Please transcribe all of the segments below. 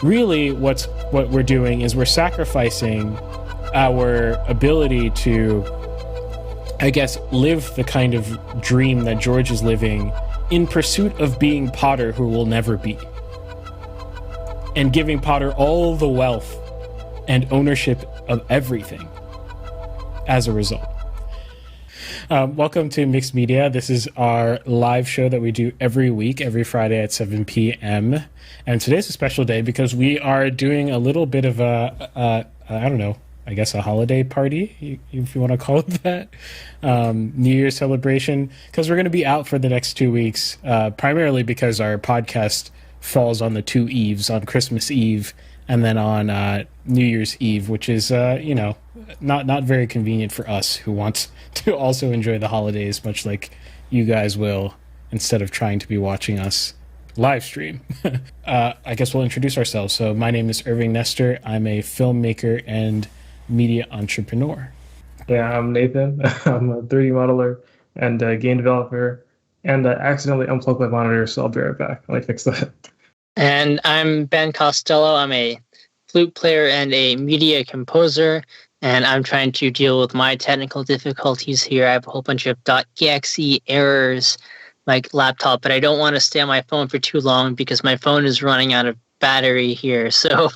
really what we're doing is we're sacrificing our ability to, I guess, live the kind of dream that George is living in pursuit of being Potter who will never be, and giving Potter all the wealth and ownership of everything as a result. Welcome to Mixed Media. This is our live show that we do every week, every Friday at 7 p.m. And today's a special day because we are doing a little bit of I don't know, I guess a holiday party, if you want to call it that. New Year's celebration, because we're going to be out for the next 2 weeks, primarily because our podcast falls on the two eves, on Christmas Eve and then on New Year's Eve, which is, not very convenient for us who want to also enjoy the holidays, much like you guys will, instead of trying to be watching us live stream. I guess we'll introduce ourselves. So my name is Irving Nestor. I'm a filmmaker and media entrepreneur. Yeah, I'm Nathan. I'm a 3D modeler and a game developer, and I accidentally unplugged my monitor, so I'll be right back. Let me fix that. And I'm Ben Costello. I'm a flute player and a media composer, and I'm trying to deal with my technical difficulties here. I have a whole bunch of .exe errors, my laptop, but I don't want to stay on my phone for too long because my phone is running out of battery here. So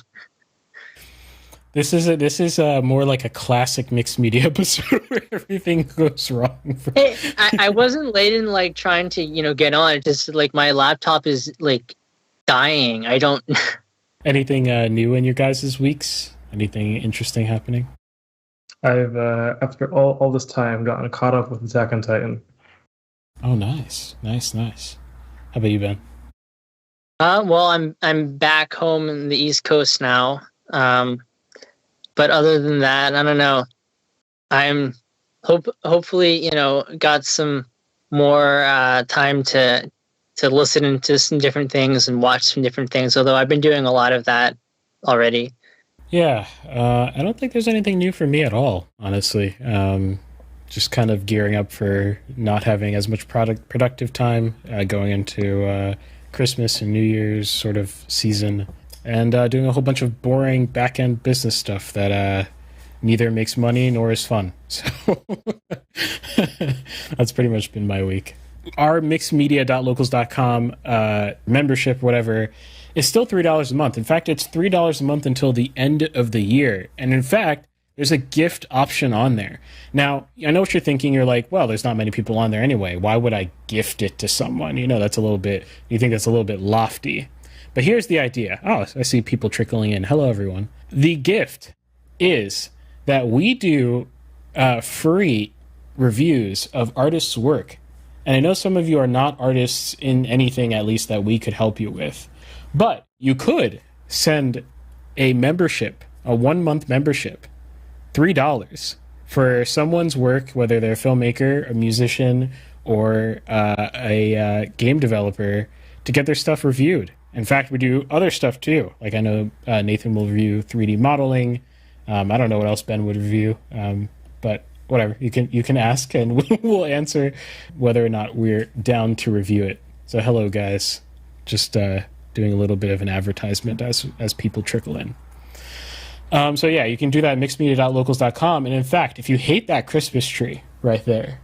this is more like a classic mixed media episode where everything goes wrong. Hey, I wasn't late in like trying to get on. It's just like my laptop is like dying. I don't. Anything new in your guys' weeks? Anything interesting happening? I've after all this time gotten caught up with Attack on Titan. Oh, nice. How about you, Ben? Well, I'm back home in the East Coast now. But other than that, I don't know. I'm hopefully got some more time to listen into some different things and watch some different things. Although I've been doing a lot of that already. Yeah, I don't think there's anything new for me at all, honestly. Just kind of gearing up for not having as much productive time going into Christmas and New Year's sort of season, and doing a whole bunch of boring back-end business stuff that neither makes money nor is fun. So that's pretty much been my week. Our mixedmedia.locals.com membership, whatever, is still $3 a month. In fact, it's $3 a month until the end of the year. And in fact, there's a gift option on there. Now, I know what you're thinking. You're like, well, there's not many people on there anyway. Why would I gift it to someone? You think that's a little bit lofty. But here's the idea. Oh, I see people trickling in. Hello, everyone. The gift is that we do free reviews of artists' work. And I know some of you are not artists in anything, at least that we could help you with. But you could send a membership, a 1-month membership, $3 for someone's work, whether they're a filmmaker, a musician, or a game developer, to get their stuff reviewed. In fact, we do other stuff too. Like I know Nathan will review 3D modeling. I don't know what else Ben would review, but whatever. You can ask, and we'll answer whether or not we're down to review it. So hello, guys. Just doing a little bit of an advertisement as people trickle in. So yeah, you can do that at mixedmedia.locals.com. And in fact, if you hate that Christmas tree right there,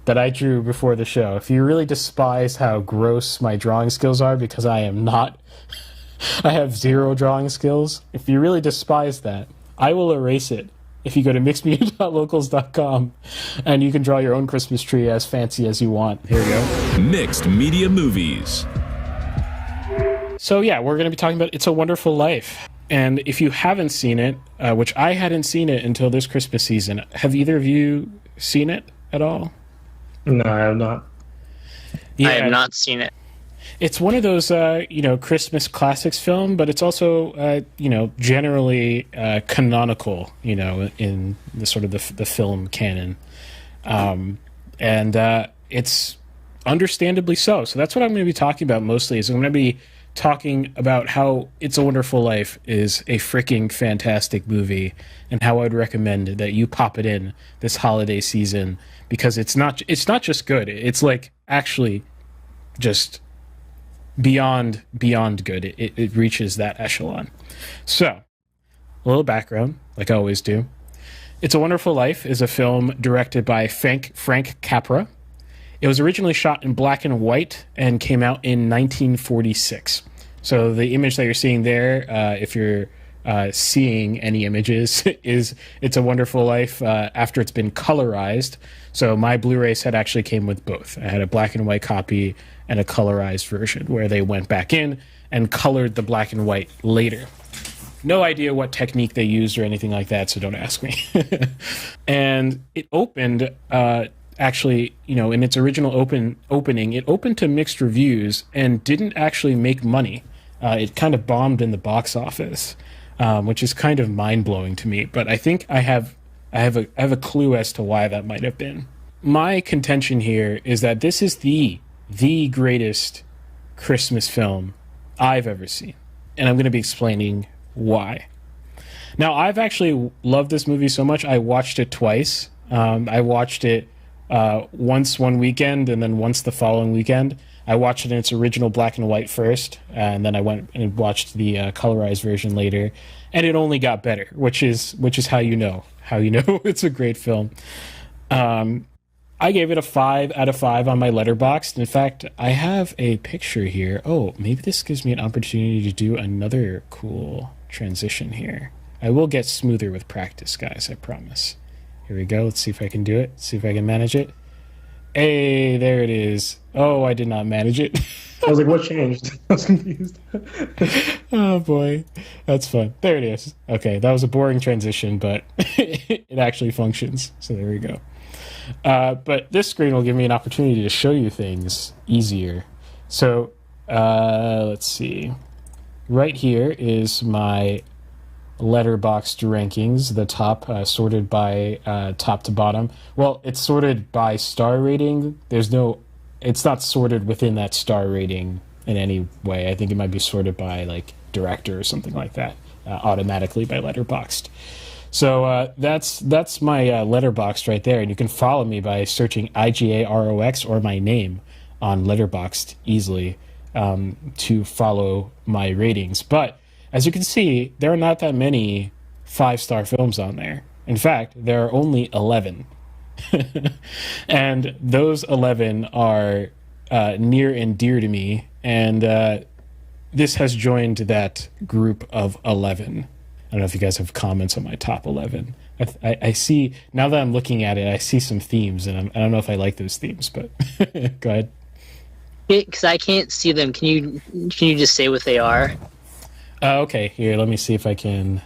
that I drew before the show, if you really despise how gross my drawing skills are, because I am not, I have zero drawing skills. If you really despise that, I will erase it. If you go to mixedmedia.locals.com and you can draw your own Christmas tree as fancy as you want. Here we go. Mixed Media Movies. So yeah, we're going to be talking about It's a Wonderful Life. And if you haven't seen it, which I hadn't seen it until this Christmas season, have either of you seen it at all? No, I have not. Yeah, I have not seen it. It's one of those, Christmas classics film, but it's also, generally canonical, in the sort of the film canon. And it's understandably so. So that's what I'm going to be talking about mostly, is I'm going to be talking about how It's a Wonderful Life is a freaking fantastic movie, and how I'd recommend that you pop it in this holiday season, because it's not just good. It's like actually just beyond good. It reaches that echelon. So, a little background, like I always do. It's a Wonderful Life is a film directed by Frank Capra. It was originally shot in black and white and came out in 1946. So the image that you're seeing there, if you're seeing any images, is It's a Wonderful Life after it's been colorized. So my Blu-ray set actually came with both. I had a black and white copy and a colorized version where they went back in and colored the black and white later. No idea what technique they used or anything like that, so don't ask me. And it opened, actually, in its original opening, it opened to mixed reviews and didn't actually make money. It kind of bombed in the box office, which is kind of mind-blowing to me. But I think I have a clue as to why that might have been. My contention here is that this is the greatest Christmas film I've ever seen. And I'm going to be explaining why. Now, I've actually loved this movie so much, I watched it twice. I watched it once one weekend and then once the following weekend. I watched it in its original black and white first, and then I went and watched the colorized version later, and it only got better, which is how you know it's a great film. I gave it a 5 out of 5 on my Letterboxd. In fact, I have a picture here. Oh, maybe this gives me an opportunity to do another cool transition here. I will get smoother with practice, guys, I promise. Here we go. Let's see if I can do it. See if I can manage it. Hey, there it is. Oh, I did not manage it. I was like, what changed? I was confused. Oh, boy. That's fun. There it is. Okay, that was a boring transition, but it actually functions. So there we go. But this screen will give me an opportunity to show you things easier. So let's see. Right here is my Letterboxd rankings, the top, sorted by top to bottom. Well, it's sorted by star rating. It's not sorted within that star rating in any way. I think it might be sorted by like director or something like that, automatically by Letterboxd. So that's my Letterboxd right there, and you can follow me by searching IGAROX or my name on Letterboxd easily to follow my ratings. But as you can see, there are not that many 5-star films on there. In fact, there are only 11. And those 11 are near and dear to me, and this has joined that group of 11. I don't know if you guys have comments on my top 11. I see, now that I'm looking at it, I see some themes, and I don't know if I like those themes, but go ahead. Because I can't see them. Can you just say what they are? Okay, here, let me see if I can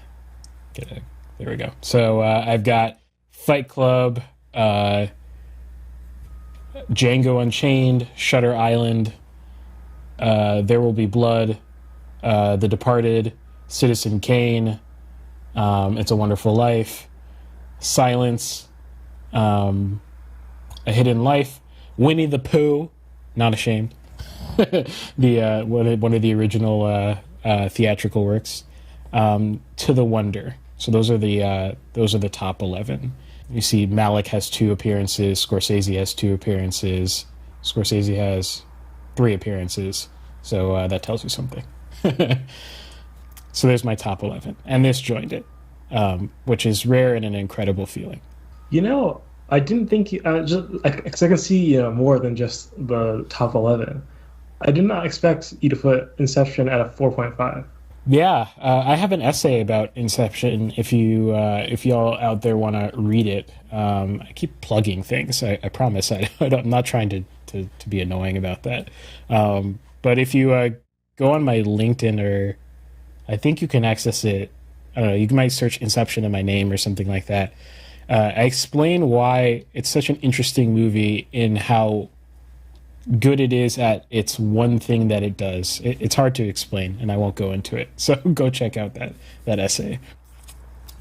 get it. There we go. So I've got Fight Club, Django Unchained, Shutter Island, There Will Be Blood, The Departed, Citizen Kane, It's a Wonderful Life, Silence, A Hidden Life, Winnie the Pooh, Not Ashamed, the one of the original theatrical works, To the Wonder. So those are the top 11. You see Malick has 2 appearances, Scorsese has 2 appearances, Scorsese has 3 appearances, so that tells you something. So there's my top 11, and this joined it, which is rare and an incredible feeling. I didn't think because I can see more than just the top 11. I did not expect you to put Inception at a 4.5. Yeah, I have an essay about Inception. If y'all out there want to read it, I keep plugging things. I promise. I'm not trying to be annoying about that. But if you go on my LinkedIn, or I think you can access it. I don't know. You might search Inception in my name or something like that. I explain why it's such an interesting movie in how good it is at its one thing that it does. It's hard to explain, and I won't go into it. So go check out that essay.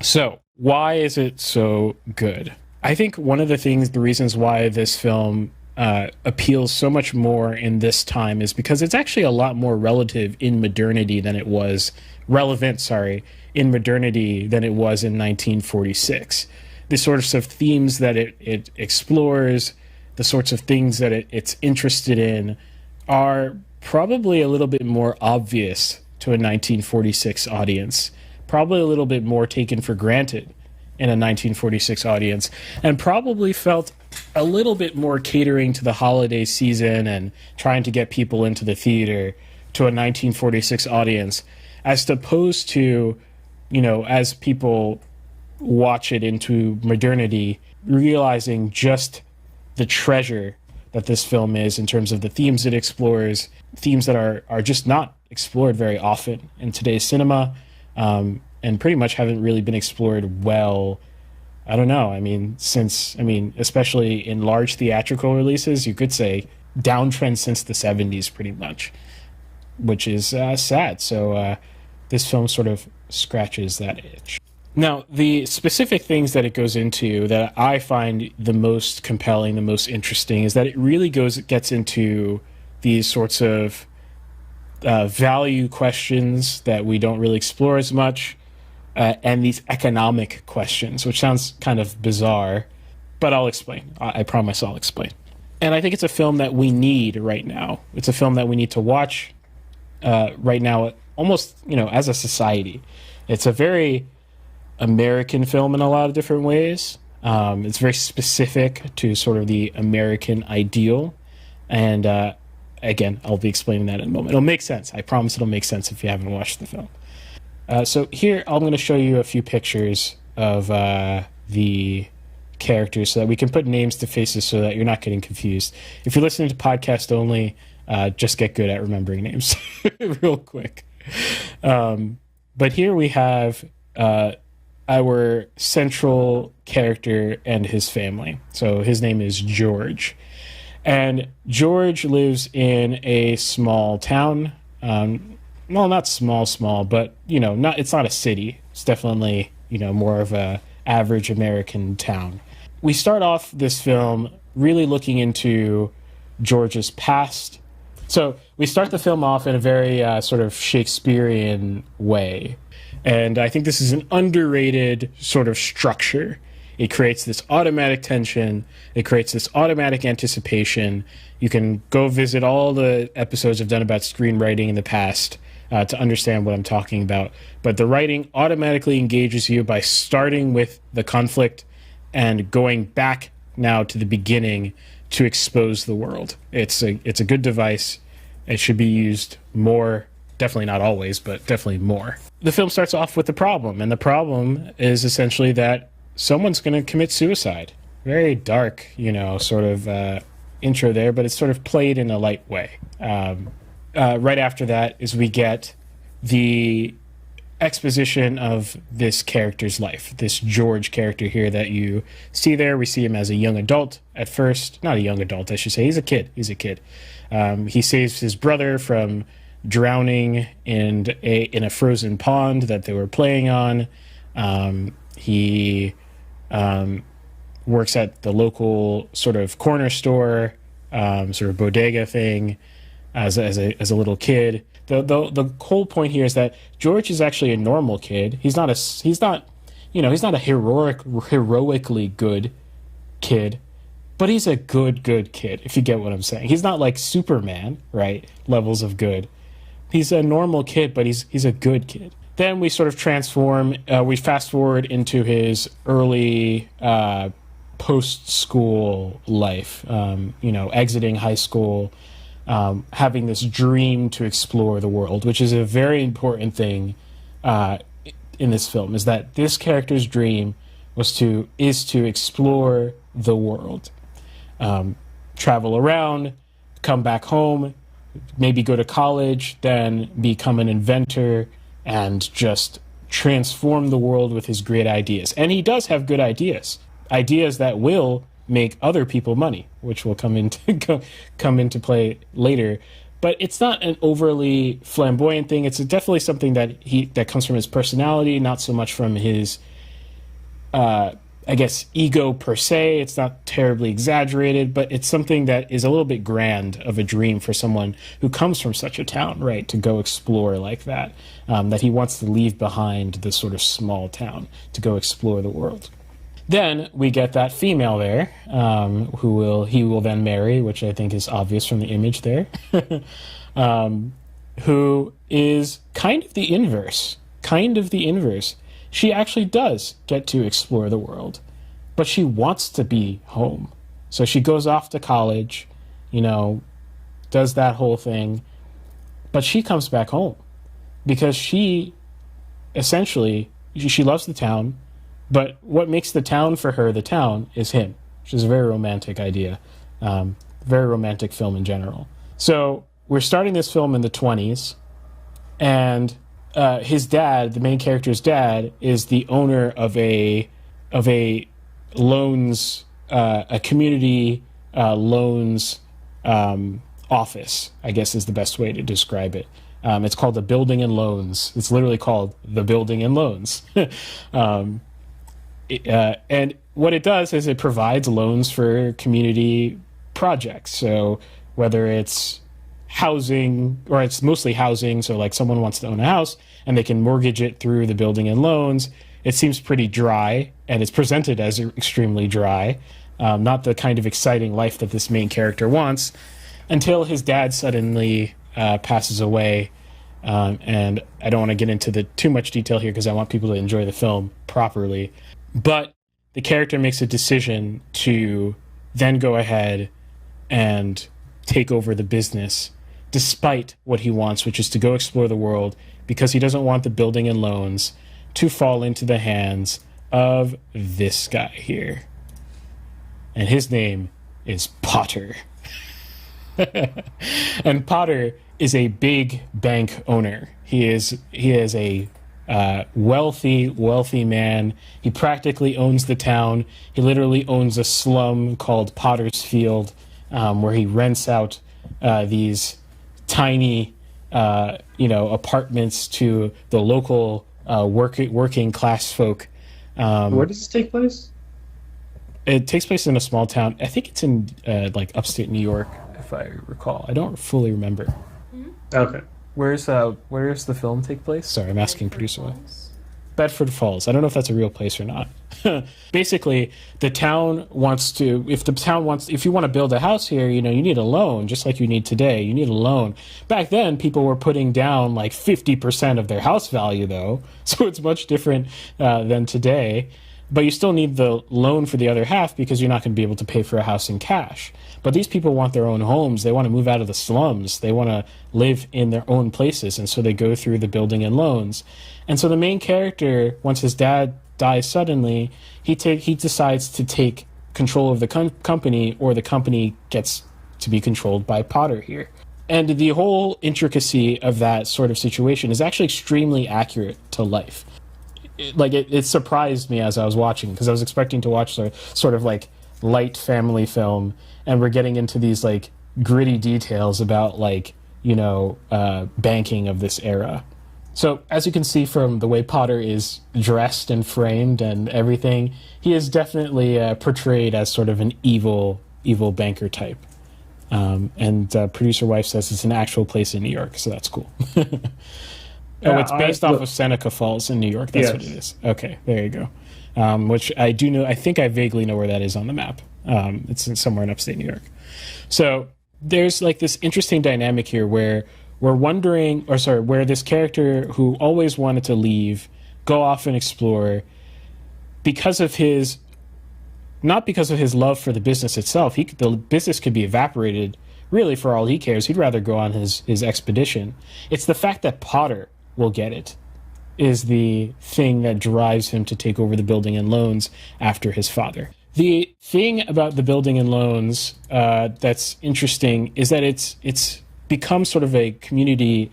So why is it so good? I think one of the reasons why this film appeals so much more in this time is because it's actually a lot more relevant in modernity than it was in 1946. The sorts of themes that it explores, the sorts of things that it's interested in are probably a little bit more obvious to a 1946 audience, probably a little bit more taken for granted in a 1946 audience, and probably felt a little bit more catering to the holiday season and trying to get people into the theater to a 1946 audience, as opposed to, as people watch it into modernity, realizing just the treasure that this film is in terms of the themes it explores, themes that are just not explored very often in today's cinema, and pretty much haven't really been explored well. I don't know. Especially in large theatrical releases, you could say downtrend since the 70s pretty much, which is sad. So this film sort of scratches that itch. Now, the specific things that it goes into that I find the most compelling, the most interesting, is that it really gets into these sorts of value questions that we don't really explore as much, and these economic questions, which sounds kind of bizarre, but I'll explain. I promise I'll explain. And I think it's a film that we need right now. It's a film that we need to watch right now, almost, as a society. It's a very American film in a lot of different ways. It's very specific to sort of the American ideal. And again, I'll be explaining that in a moment. It'll make sense. I promise it'll make sense if you haven't watched the film. So here, I'm going to show you a few pictures of the characters so that we can put names to faces so that you're not getting confused. If you're listening to podcast only, just get good at remembering names real quick. But here we have our central character and his family. So his name is George. And George lives in a small town. Well, not small, but, it's not a city. It's definitely, more of a average American town. We start off this film really looking into George's past. So we start the film off in a very sort of Shakespearean way. And I think this is an underrated sort of structure. It creates this automatic tension. It creates this automatic anticipation. You can go visit all the episodes I've done about screenwriting in the past to understand what I'm talking about. But the writing automatically engages you by starting with the conflict and going back now to the beginning to expose the world. It's a good device. It should be used more. Definitely not always, but definitely more. The film starts off with the problem, and the problem is essentially that someone's going to commit suicide. Very dark, sort of intro there, but it's sort of played in a light way. Right after that is we get the exposition of this character's life, this George character here that you see there. We see him as a young adult at first. Not a young adult, I should say. He's a kid. He saves his brother from drowning in a frozen pond that they were playing on. He works at the local sort of corner store, sort of bodega thing as a little kid. The whole point here is that George is actually a normal kid. He's not a heroically good kid, but he's a good kid, if you get what I'm saying. He's not like Superman, right? Levels of good. He's a normal kid, but he's a good kid. Then we sort of we fast forward into his early post-school life, exiting high school, having this dream to explore the world, which is a very important thing in this film, is that this character's dream is to explore the world, travel around, come back home, maybe go to college, then become an inventor and just transform the world with his great ideas. And he does have good ideas that will make other people money, which will come into play later. But it's not an overly flamboyant thing. It's definitely something that comes from his personality, not so much from his ego per se. It's not terribly exaggerated, but it's something that is a little bit grand of a dream for someone who comes from such a town, right, to go explore like that, that he wants to leave behind this sort of small town to go explore the world. Then we get that female there, he will then marry, which I think is obvious from the image there. who is kind of the inverse. She actually does get to explore the world, but she wants to be home. So she goes off to college, does that whole thing, but she comes back home because she loves the town, but what makes the town for her the town is him, which is a very romantic idea, very romantic film in general. So we're starting this film in the 1920s, and his dad, the main character's dad, is the owner of a loans, a community loans office, I guess is the best way to describe it. It's called the Building and Loans. It's literally called the Building and Loans. And what it does is it provides loans for community projects. So whether it's housing, or it's mostly housing, so like someone wants to own a house and they can mortgage it through the Building and Loans. It seems pretty dry, and it's presented as extremely dry, not the kind of exciting life that this main character wants, until his dad suddenly passes away. And I don't want to get into too much detail here because I want people to enjoy the film properly. But the character makes a decision to then go ahead and take over the business, despite what he wants, which is to go explore the world, because he doesn't want the Building and Loans to fall into the hands of this guy here. And his name is Potter. And Potter is a big bank owner. He is a wealthy man. He practically owns the town. He literally owns a slum called Potter's Field, where he rents out these tiny apartments to the local working class folk. Where does this take place? It takes place in a small town. I think it's in upstate New York, if I recall. I don't fully remember. Okay. Where's the film take place? Sorry, I'm asking producer. Bedford Falls. I don't know if that's a real place or not. Basically, the town wants to. If you want to build a house here, you need a loan, just like you need today. You need a loan. Back then, people were putting down like 50% of their house value, though, so it's much different than today. But you still need the loan for the other half because you're not going to be able to pay for a house in cash. But these people want their own homes. They want to move out of the slums. They want to live in their own places. And so they go through the Building and Loans. And so the main character, once his dad dies suddenly, he decides to take control of the company, or the company gets to be controlled by Potter here. And the whole intricacy of that sort of situation is actually extremely accurate to life. It surprised me as I was watching, because I was expecting to watch sort of like light family film, and we're getting into these like gritty details about banking of this era. So as you can see from the way Potter is dressed and framed and everything, he is definitely portrayed as sort of an evil banker type. And producer wife says it's an actual place in New York, so that's cool. It's based off of Seneca Falls in New York. That's what it is. Okay, there you go. Which I do know. I think I vaguely know where that is on the map. It's somewhere in upstate New York. So there's like this interesting dynamic here where we're wondering, where this character who always wanted to leave, go off and explore, not because of his love for the business itself. The business could be evaporated. Really, for all he cares, he'd rather go on his expedition. It's the fact that Potter will get it is the thing that drives him to take over the Building and Loans after his father. The thing about the Building and Loans that's interesting is that it's become sort of a community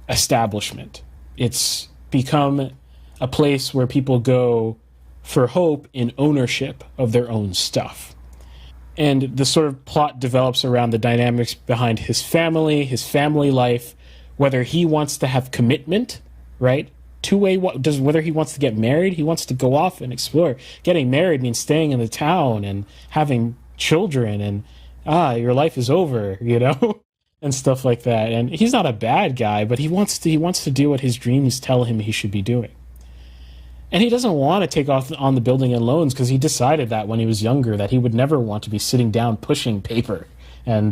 establishment. It's become a place where people go for hope in ownership of their own stuff. And the sort of plot develops around the dynamics behind his family life, whether he wants to have commitment, right? Whether he wants to get married, he wants to go off and explore. Getting married means staying in the town and having children, and your life is over, and stuff like that. And he's not a bad guy, but he wants to do what his dreams tell him he should be doing. And he doesn't want to take off on the Building and Loans because he decided that when he was younger that he would never want to be sitting down pushing paper and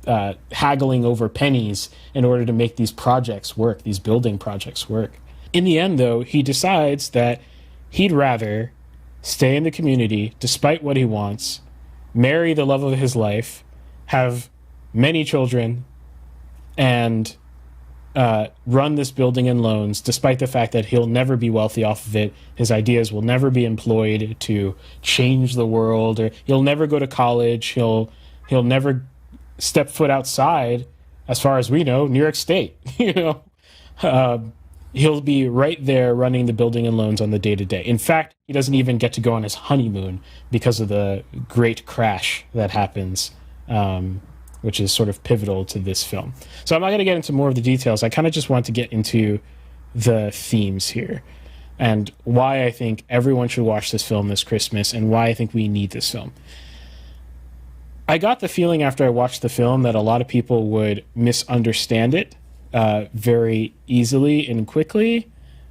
haggling over pennies in order to make these projects work, these building projects work. In the end, though, he decides that he'd rather stay in the community despite what he wants, marry the love of his life, have many children, and run this building in loans, despite the fact that he'll never be wealthy off of it. His ideas will never be employed to change the world, or he'll never go to college. He'll never step foot outside, as far as we know, New York State. He'll be right there running the building and loans on the day-to-day. In fact, he doesn't even get to go on his honeymoon because of the great crash that happens, which is sort of pivotal to this film. So I'm not going to get into more of the details. I kind of just want to get into the themes here and why I think everyone should watch this film this Christmas and why I think we need this film. I got the feeling after I watched the film that a lot of people would misunderstand it very easily and quickly.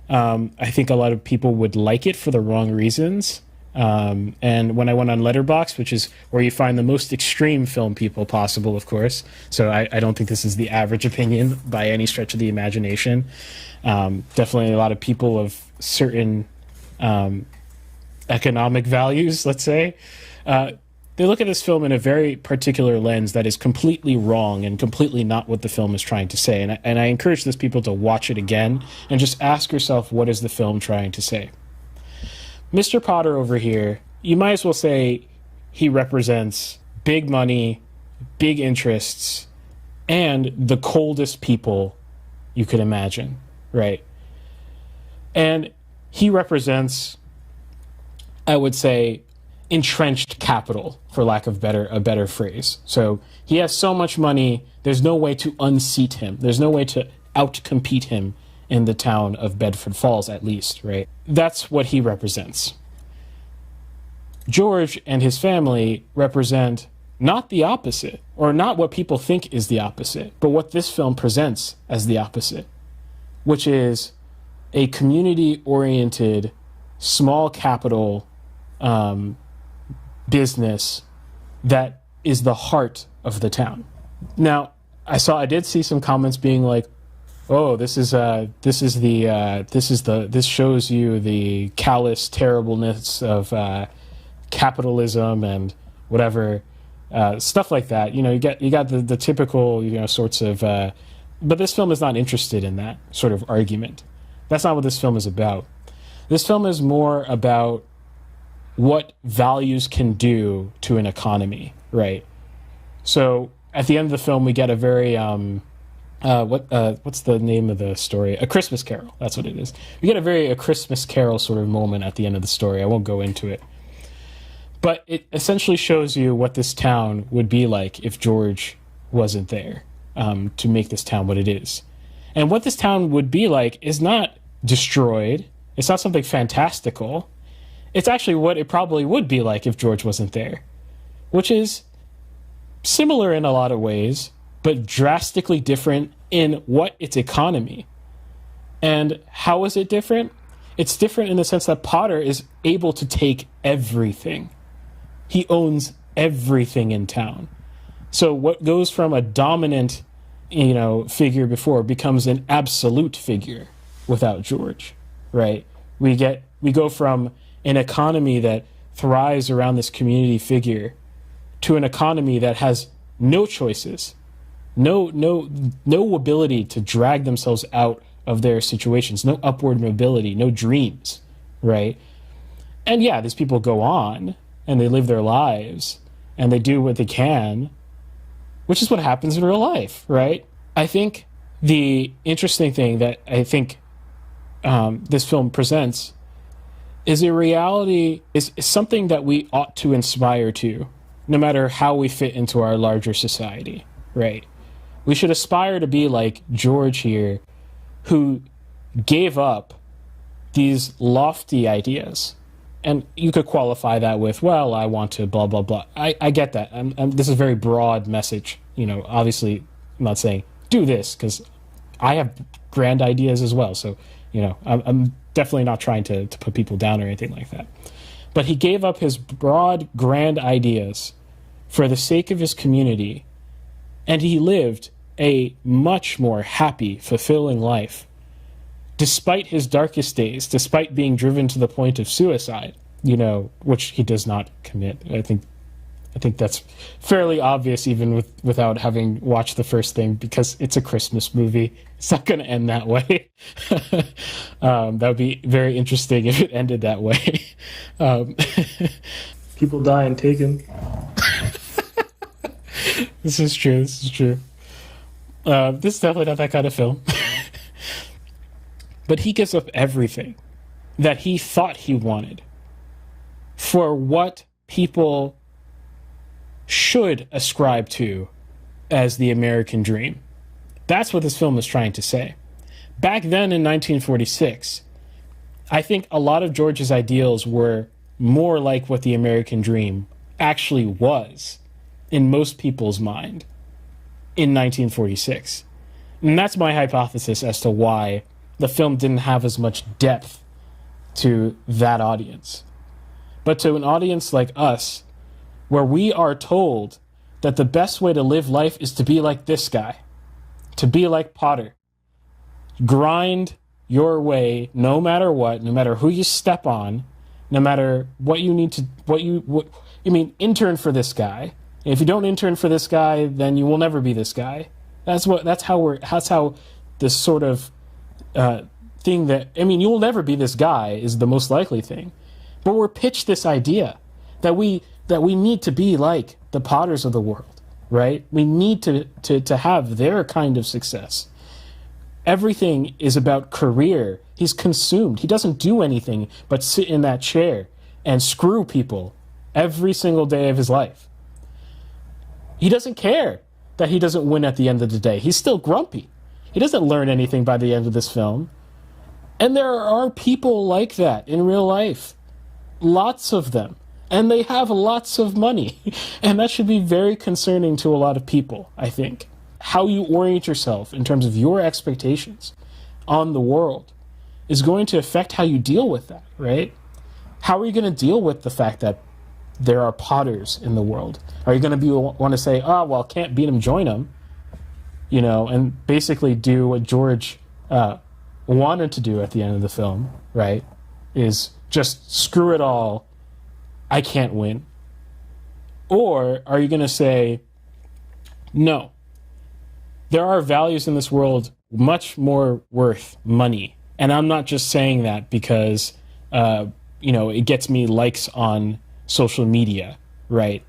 I think a lot of people would like it for the wrong reasons. And when I went on Letterboxd, which is where you find the most extreme film people possible, of course, so I don't think this is the average opinion by any stretch of the imagination. Definitely a lot of people of certain economic values, let's say, they look at this film in a very particular lens that is completely wrong and completely not what the film is trying to say. And I encourage those people to watch it again and just ask yourself, what is the film trying to say? Mr. Potter over here, you might as well say he represents big money, big interests, and the coldest people you could imagine, right? And he represents, I would say, entrenched capital, for lack of a better phrase. So he has so much money, there's no way to unseat him. There's no way to outcompete him in the town of Bedford Falls, at least, right? That's what he represents. George and his family represent not the opposite, or not what people think is the opposite, but what this film presents as the opposite, which is a community-oriented, small capital business that is the heart of the town. Now, I did see some comments being like, "Oh, this shows you the callous terribleness of capitalism and whatever stuff like that." You got the typical sorts of, but this film is not interested in that sort of argument. That's not what this film is about. This film is more about what values can do to an economy, right? So at the end of the film, we get a very what's the name of the story? A Christmas Carol. That's what it is. We get a Christmas Carol sort of moment at the end of the story. I won't go into it, but it essentially shows you what this town would be like if George wasn't there to make this town what it is. And what this town would be like is not destroyed. It's not something fantastical. It's actually what it probably would be like if George wasn't there, which is similar in a lot of ways, but drastically different in what its economy. And how is it different? It's different in the sense that Potter is able to take everything. He owns everything in town. So what goes from a dominant, figure before becomes an absolute figure without George, right? We go from an economy that thrives around this community figure to an economy that has no choices, no ability to drag themselves out of their situations, no upward mobility, no dreams, right? And yeah, these people go on and they live their lives and they do what they can, which is what happens in real life, right? I think the interesting thing that I think this film presents is a reality, is something that we ought to aspire to, no matter how we fit into our larger society, right? We should aspire to be like George here, who gave up these lofty ideas. And you could qualify that with, well, I want to blah, blah, blah. I get that. This is a very broad message. Obviously, I'm not saying do this, because I have grand ideas as well. So, I'm definitely not trying to put people down or anything like that. But he gave up his broad, grand ideas for the sake of his community And he lived a much more happy, fulfilling life, despite his darkest days, despite being driven to the point of suicide, which he does not commit. I think that's fairly obvious even without having watched the first thing, because it's a Christmas movie. It's not going to end that way. That would be very interesting if it ended that way. People die in Taken. This is true. This is definitely not that kind of film. But he gives up everything that he thought he wanted for what people should ascribe to as the American dream. That's what this film is trying to say. Back then in 1946, I think a lot of George's ideals were more like what the American dream actually was in most people's mind in 1946. And that's my hypothesis as to why the film didn't have as much depth to that audience. But to an audience like us, where we are told that the best way to live life is to be like this guy, to be like Potter. Grind your way no matter what, no matter who you step on, no matter what you need to, intern for this guy. And if you don't intern for this guy, then you will never be this guy. That's how this sort of thing that, you'll never be this guy is the most likely thing. But we're pitched this idea that we need to be like the Potters of the world, right? We need to have their kind of success. Everything is about career. He's consumed. He doesn't do anything but sit in that chair and screw people every single day of his life. He doesn't care that he doesn't win at the end of the day. He's still grumpy. He doesn't learn anything by the end of this film. And there are people like that in real life. Lots of them. And they have lots of money. And that should be very concerning to a lot of people, I think. How you orient yourself in terms of your expectations on the world is going to affect how you deal with that, right? How are you going to deal with the fact that there are Potters in the world? Are you going to want to say, can't beat him, join him, and basically do what George wanted to do at the end of the film, right? Is just screw it all. I can't win. Or are you going to say, no, there are values in this world much more worth money. And I'm not just saying that because, it gets me likes on social media, right?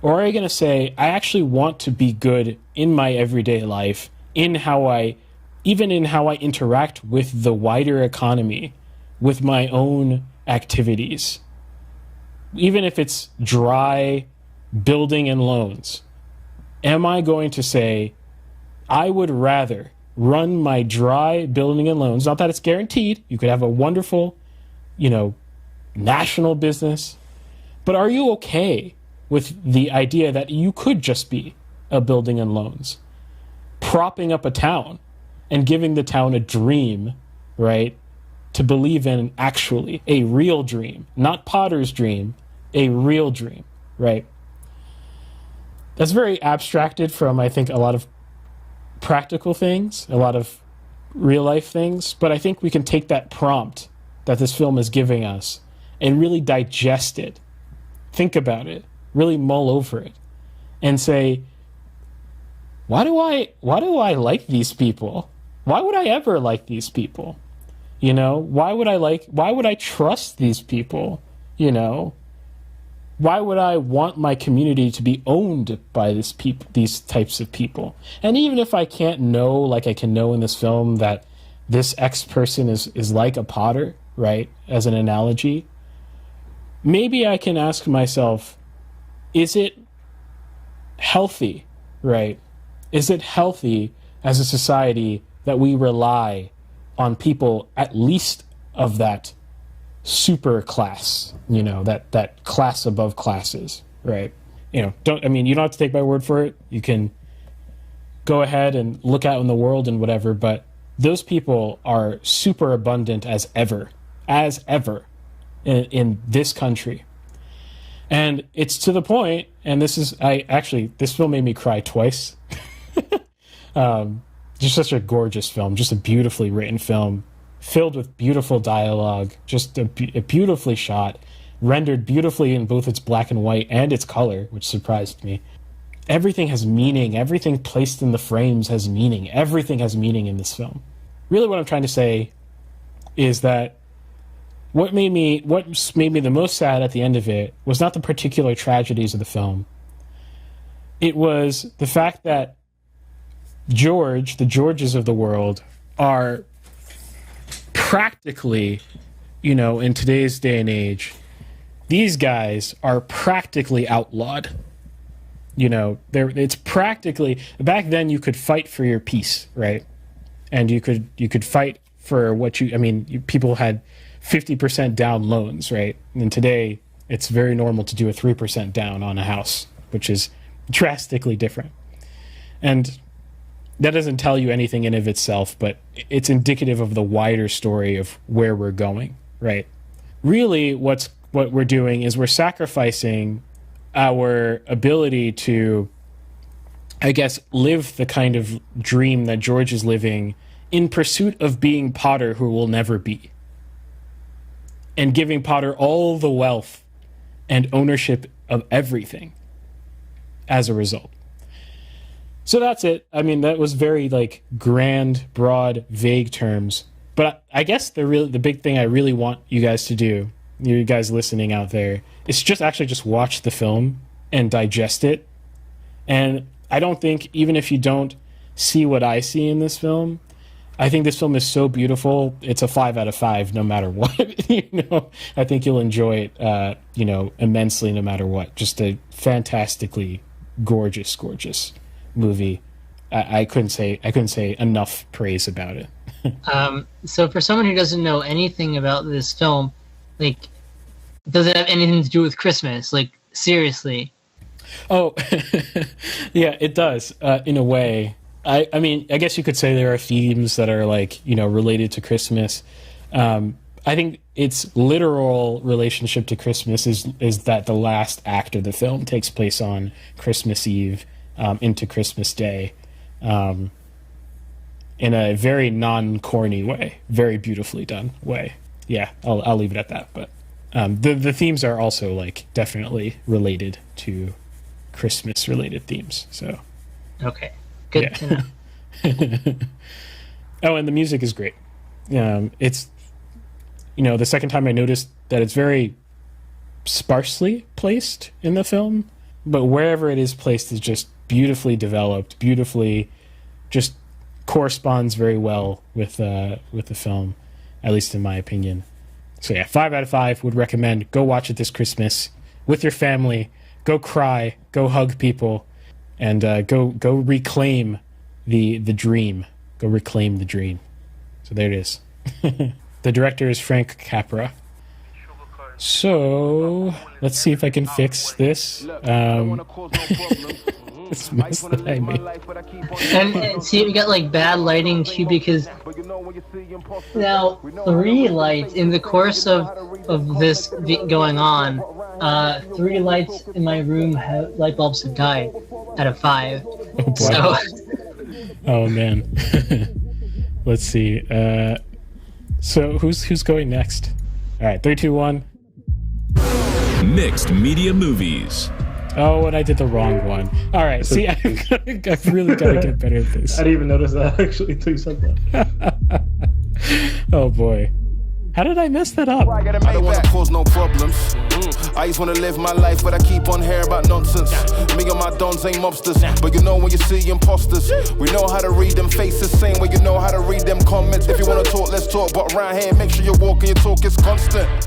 Or are you going to say, I actually want to be good in my everyday life, even in how I interact with the wider economy, with my own activities, even if it's dry building and loans? Am I going to say, I would rather run my dry building and loans, not that it's guaranteed, you could have a wonderful, national business, but are you okay with the idea that you could just be a building and loans, propping up a town and giving the town a dream, right? To believe in actually a real dream, not Potter's dream, a real dream, right? That's very abstracted from, I think, a lot of practical things, a lot of real life things, but I think we can take that prompt that this film is giving us and really digest it, think about it, really mull over it, and say, why do I like these people? Why would I ever like these people? Why would I trust these people? Why would I want my community to be owned by these types of people? And even if I can't know, like I can know in this film, that this X person is like a Potter, right? As an analogy, maybe I can ask myself, is it healthy, right? Is it healthy as a society that we rely on people at least of that super class, that class above classes, right? You don't have to take my word for it. You can go ahead and look out in the world and whatever, but those people are super abundant as ever in this country. And it's to the point, and this film made me cry twice. Just such a gorgeous film, just a beautifully written film, filled with beautiful dialogue, just a beautifully shot, rendered beautifully in both its black and white and its color, which surprised me. Everything has meaning. Everything placed in the frames has meaning. Everything has meaning in this film. Really what I'm trying to say is that what made me the most sad at the end of it was not the particular tragedies of the film. It was the fact that the Georges of the world are practically, in today's day and age, these guys are practically outlawed. It's practically, back then you could fight for your peace, right? And you could fight for people had 50% down loans, right? And today it's very normal to do a 3% down on a house, which is drastically different. And that doesn't tell you anything in of itself, but it's indicative of the wider story of where we're going, right? Really, what we're doing is we're sacrificing our ability to, I guess, live the kind of dream that George is living in pursuit of being Potter who will never be. And giving Potter all the wealth and ownership of everything as a result. So that's it. I mean, that was very grand, broad, vague terms. But I guess the big thing I really want you guys to do, you guys listening out there, is just watch the film and digest it. And I don't think, even if you don't see what I see in this film, I think this film is so beautiful. It's a 5 out of 5, no matter what. I think you'll enjoy it, immensely, no matter what. Just a fantastically gorgeous movie. I couldn't say enough praise about it. So for someone who doesn't know anything about this film, does it have anything to do with Christmas? Seriously? Oh, yeah, it does, in a way. I mean, I guess you could say there are themes that are related to Christmas. I think its literal relationship to Christmas is that the last act of the film takes place on Christmas Eve, into Christmas Day, in a very non-corny way, very beautifully done way. Yeah, I'll leave it at that. But the themes are also definitely related to Christmas-related themes. So okay. Good to know. Oh, and the music is great. It's, the second time I noticed that it's very sparsely placed in the film, but wherever it is placed is just beautifully developed, beautifully just corresponds very well with the film, at least in my opinion. So yeah, 5 out of 5 would recommend. Go watch it this Christmas with your family. Go cry. Go hug people. And go reclaim the dream. Go reclaim the dream. So there it is. The director is Frank Capra. So let's see if I can fix this. This mess that I made. And see, we got bad lighting too, because now 3 lights in the course of this going on. 3 lights in my room light bulbs have died out of 5. Oh, so, oh man. Let's see. So who's going next? All right, 3, 2, 1. Mixed Media Movies. Oh, and I did the wrong one. All right, see, I've really got to get better at this. I didn't even notice that actually until you said that. Oh boy. How did I mess that up? I don't want to cause no problems. I just want to live my life, but I keep on hearing about nonsense. Me and my dons ain't mobsters, but when you see imposters, we know how to read them faces, same way you know how to read them comments. If you want to talk, let's talk, but around here, make sure you walk and your talk is constant.